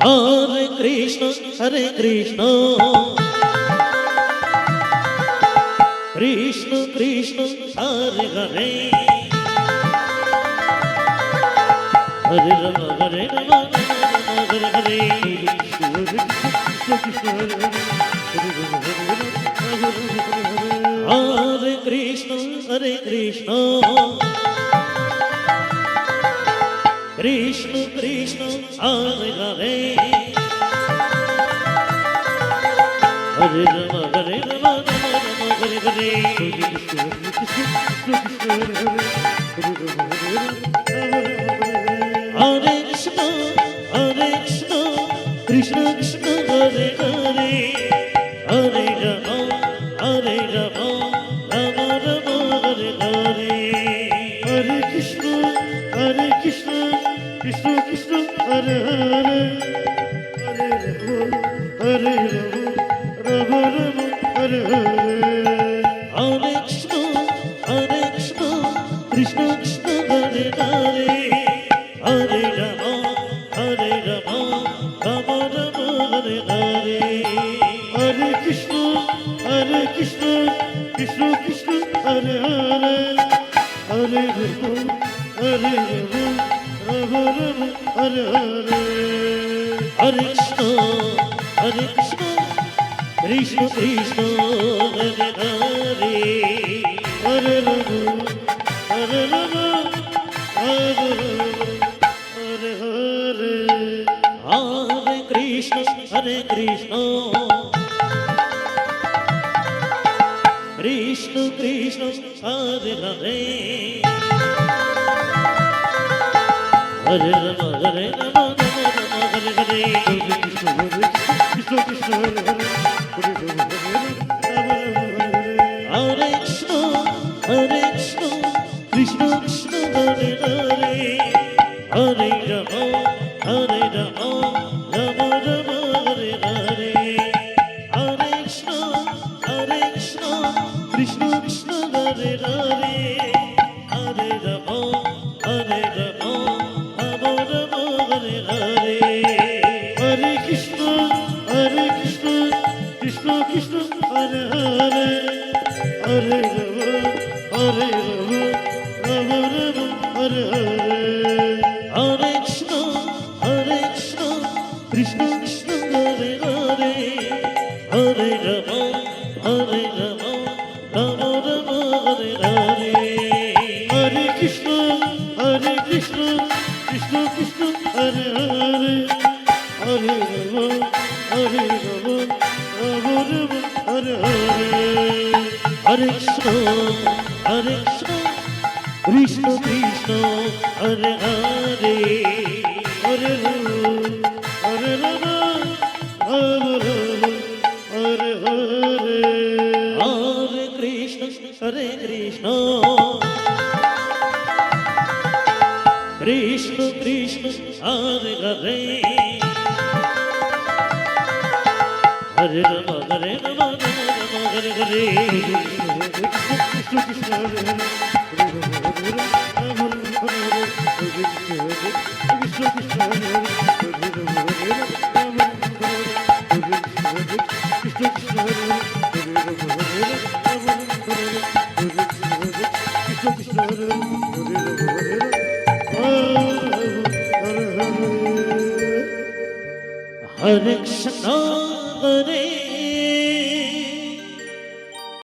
Hare Krishna, Hare Krishna, Krishna Krishna, Hare Hare, Hare Rama, Hare Rama, Hare Hare, Hare Krishna, Hare Krishna, Krishna Krishna, Hare Hare, Hare Rama, Hare Rama, Hare Hare, Hare Krishna, Hare Krishna, Krishna Krishna, Hare Hare, Hare Rama, Hare Rama, Rama Rama, Hare Hare, Hare Krishna, Krishna Krishna, Hare Hare, Hare Rama, Rama Rama, Hare Hare. Hare Krishna, Hare Krishna, Krishna Krishna, Hare Hare, Hare Rama, Hare Rama, Rama Rama, Hare Hare, Hare Krishna, Krishna Krishna, Hare Hare, Hare Rama, Rama Rama, Hare Hare. Hare Krishna, Hare Krishna, Krishna Krishna, Hare Hare, Hare Rama, Hare Rama, Hare Hare. Hare Krishna, Hare Krishna, Krishna Krishna, Hare Hare, Hare Rama, Hare Rama, Rama Rama, Hare Hare, Krishna Krishna, Hare Hare, Hare Rama, Rama Rama, Hare Hare. Hare Krishna, Hare Krishna, Krishna Krishna, Hare Hare, Hare Rama, Hare Rama, Rama Rama, Hare Hare, Hare Krishna, Hare Krishna, Krishna Krishna, Hare Hare, Hare Rama, Hare Rama, Rama Rama, Hare Hare, Hare Krishna, Krishna Krishna, Hare Hare, Hare Rama, Rama Rama, Hare Hare. Hare Krishna, Hare Krishna, Krishna Krishna, Hare Hare, Hare Rama, Hare Rama, Rama Rama, Hare Hare, Hare Krishna, Krishna Krishna, Hare Hare, Hare Rama, Rama Rama, Hare Hare. Hare Krishna, Hare Krishna, Krishna Krishna, Hare Hare, Hare Rama, Rama Rama, Hare Hare. Hare Krishna, Hare Krishna, Krishna Krishna, Hare Hare, Hare Rama, Hare Rama, Rama Rama, Hare Hare, Krishna Krishna, Hare Hare, Hare Rama, Krishna Krishna, Hare Hare, Hare Rama, Krishna Krishna, Hare Hare, Krishna Krishna, Hare Hare, Hare Krishna, Hare